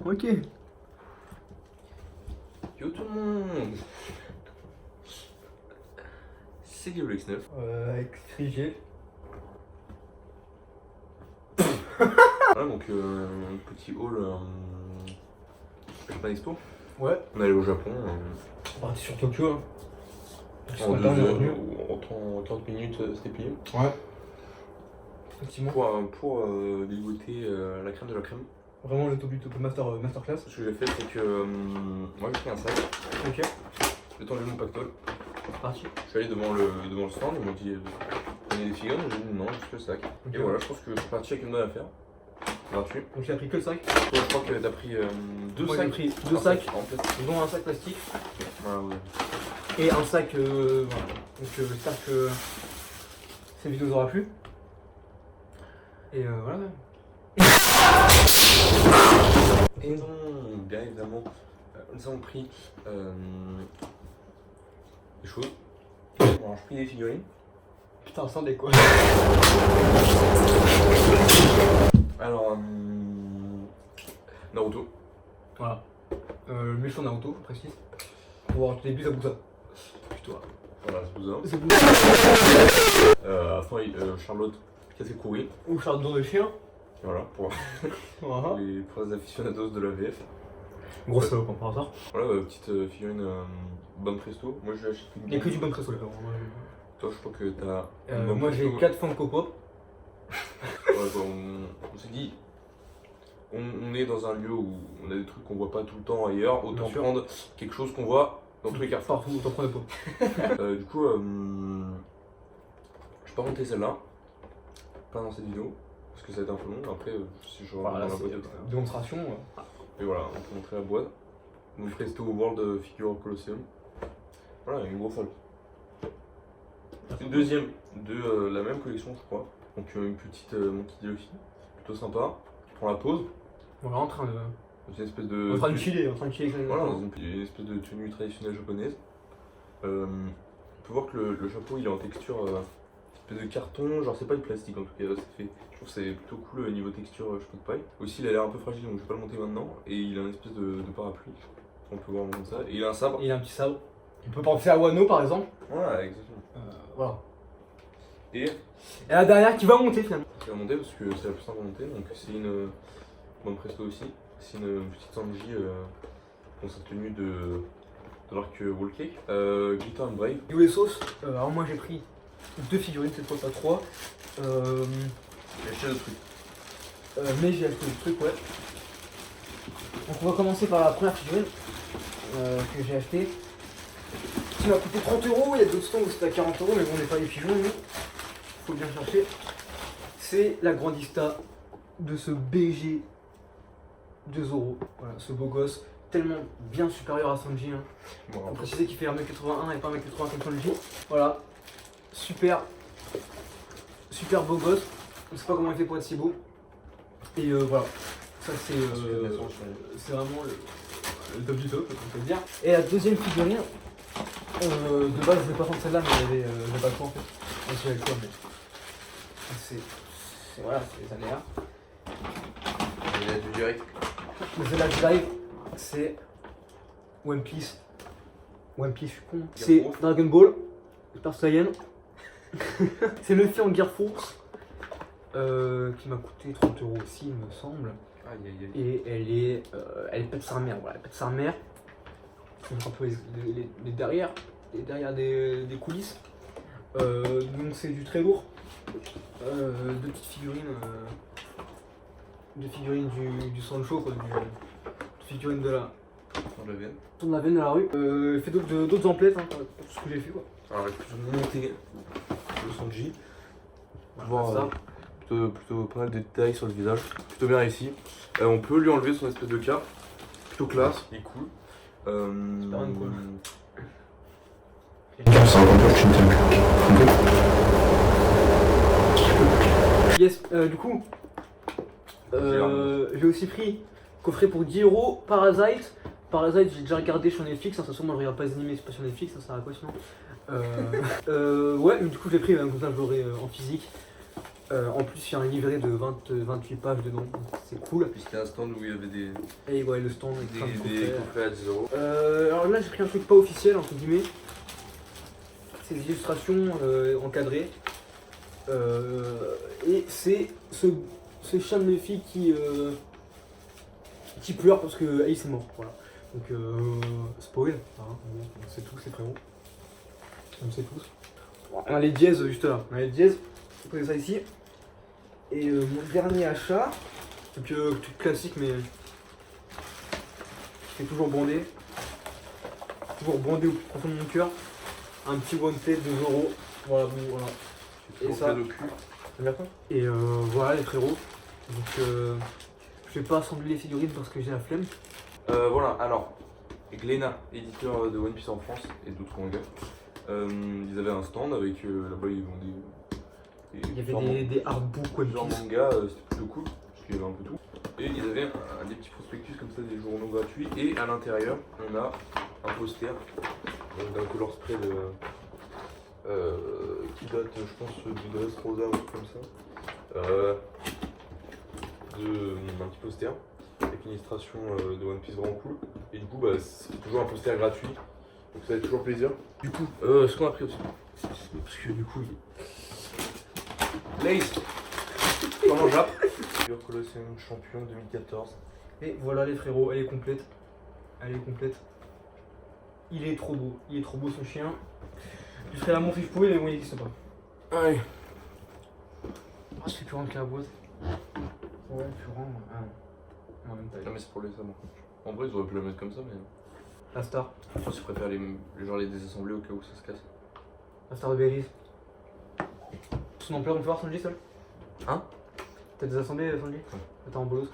Ok. Yo tout le monde. C'est Guillaume X9. Avec Frigé. Voilà donc petit haul Japan Expo. Ouais. On est allé au Japon. On est parti sur Tokyo. Hein. En Matin, on est revenu. 30 minutes c'était plié. Ouais. Effectivement. Pour dégoûter la crème de la crème. Vraiment le Tokyo Masterclass. Ce que j'ai fait c'est que moi j'ai pris un sac. Ok. J'ai tendu mon pactole. Parti. Je suis allé devant le stand, ils m'ont dit prenez des figurines, j'ai dit non, juste le sac. Ok. Et voilà, je pense que je suis parti avec une bonne affaire. Gratuit. Donc il a pris que le sac. Toi, je crois que t'as pris deux Moi, sacs. j'ai pris deux sacs, en plastique. dont un sac plastique Ah ouais. et un sac. Voilà. Donc j'espère que cette vidéo vous aura plu. Et voilà. Et non, bien évidemment, nous avons pris des choses. Alors, j'ai pris des figurines. Putain, sans des quoi. Alors, Naruto. Voilà. Le méchant Naruto, je précise. Pour voir au début, ça bouge ça. Putain. Voilà, c'est Bouza. C'est bouge. Charlotte Kasekuri. Ou chardon de chien. Voilà, pour Voilà. les aficionados de la VF. Grosse salope hein, par hasard. Voilà, petite figurine bonne presto. Moi, je l'ai acheté Il n'y a que du bon presso là. Toi, je crois que t'as. Moi j'ai 4 Funko Pop. Ouais, bah, on s'est dit, on est dans un lieu où on a des trucs qu'on voit pas tout le temps ailleurs, autant Bien sûr. prendre quelque chose qu'on voit dans tous les carrefours. Partout, t'en prends des pots. Du coup, je vais pas monter celle-là, pas dans cette vidéo, parce que ça va être un peu long. Après, si je rentre Voilà, dans la c'est boîte, etc. démonstration. Et voilà, on peut montrer la boîte. Donc, Presto World Figure Colosseum. Voilà, une grosse salle. C'est une deuxième de la même collection, je crois. Donc, une petite Monkey D. Luffy, plutôt sympa. On prend la pause. On est en train de. C'est une espèce de. En train de chiller, en train de chiller avec Voilà, dans une espèce de tenue traditionnelle japonaise. On peut voir que le chapeau il est en texture espèce de carton, genre c'est pas du plastique en tout cas, ça fait. Je trouve que c'est plutôt cool niveau texture chapeau de paille. Aussi il a l'air un peu fragile donc je vais pas le monter maintenant. Et il a une espèce de parapluie. On peut voir comme ça. Et il a un sabre. Et il a un petit sabre. On peut penser à Wano par exemple. Voilà, exactement. Voilà. Et Et la dernière qui va monter finalement. je vais monter parce que c'est la plus simple à monter. Donc c'est une bonne presto aussi. C'est une petite Sanji dans sa tenue de l'arc Wall Cake. Glitter and Brave. Yo les sauces. Alors moi j'ai pris 2 figurines, cette fois pas 3. J'ai acheté le truc. Mais j'ai acheté des trucs, ouais. Donc on va commencer par la première figurine que j'ai achetée. Qui m'a coûté 30 €, il y a d'autres stands où c'était à 40 €, mais bon on n'est pas les pigeons nous. Faut bien chercher. C'est la Grandista de ce BG 2 €. Voilà, ce beau gosse, tellement bien supérieur à Sanji. Hein. Bon, On précisait qu'il fait 1m81 et pas 1m80 comme Sanji. Voilà, super beau gosse. Je sais pas comment il fait pour être si beau. Et voilà, ça c'est vraiment le top du top, on peut le dire. Et la deuxième figurine, de base je voulais pas prendre celle-là, mais j'avais pas le temps en fait. Même si j'avais le choix, mais c'est voilà, c'est les aléas. il a du direct. Mais celle-là que je live, c'est One Piece. One Piece, je suis con. C'est Dragon Ball, Super Saiyan. C'est Luffy en Gear Force. Qui m'a coûté 30 € aussi, il me semble. Aïe aïe aïe. Et elle pète sa mère, voilà, elle pète sa mère. On voit un peu les derrière des coulisses. Donc c'est du très lourd. Deux petites figurines. Deux figurines du Sancho, quoi, figurines de la. On la vienne. Tourne la veine de la rue. Fait d'autres emplettes, hein, tout ce que j'ai fait quoi. Alors je vais monter le Sanji. Voilà, ça. Plutôt pas mal de détails sur le visage. Plutôt bien réussi. On peut lui enlever son espèce de cap. Plutôt classe, il est cool. Super cool. Yes, du coup, j'ai aussi pris coffret pour 10 € Parasite. Parasite, j'ai déjà regardé sur Netflix, hein, ça sûrement je regarde pas les animés, c'est pas sur Netflix, ça sert à quoi sinon. Ouais, mais du coup je l'ai pris, comme ça je l'aurai en physique. En plus, il y a un livret de 28 pages dedans, donc c'est cool. Puis c'était un stand où il y avait des Et ouais, le stand avec plein de coffrets. coffrets à 10 euros. Alors là, j'ai pris un truc pas officiel, entre guillemets. C'est des illustrations encadrées. Et c'est ce chien de mes filles qui pleure parce que Ace est mort. Voilà. Donc, spoil. Hein, on sait tous, les frérots. On le sait tous. Bon, on a les dièses juste là. On a les dièses. Vous prenez ça ici. Et mon dernier achat, donc truc classique, mais qui est toujours bondé. Toujours bondé au plus profond de mon cœur. Un petit one plate de Zoro. Voilà, bon, voilà. Et ça, au cul. Et voilà les frérots. Donc je vais pas assembler les figurines parce que j'ai la flemme. Voilà, alors, Glénat, éditeur de One Piece en France et d'autres mangas, ils avaient un stand avec, là-bas ils vendaient Il y avait des artbooks One plusieurs Piece. mangas, c'était plutôt cool, parce qu'il y avait un peu tout. Et ils avaient des petits prospectus comme ça, des journaux gratuits, et à l'intérieur, on a un poster d'un color spray qui date, je pense, du Dress Rosa ou un truc comme ça. Un petit poster avec une illustration de One Piece vraiment cool. Et du coup, bah, c'est toujours un poster gratuit, donc ça fait toujours plaisir. Du coup, ce qu'on a pris aussi, parce que du coup, Lace, comment Jap Colosseum champion 2014. Et voilà les frérots, elle est complète. Elle est complète. Il est trop beau ce chien. Je ferais l'amour si je pouvais, mais bon, il n'existe pas. Allez. Ah, je fais plus rentrer la boîte. Ouais, plus rendre. Ah non. En même taille. Non mais c'est pour les sabots. En vrai ils auraient pu la mettre comme ça mais... La star. Je pense qu'ils préfèrent les désassembler au cas où ça se casse. La star de Berries. Son ampleur, on peut voir Sanji seul? Hein? T'as désassemblé Sanji? Ouais. Attends, en bolos.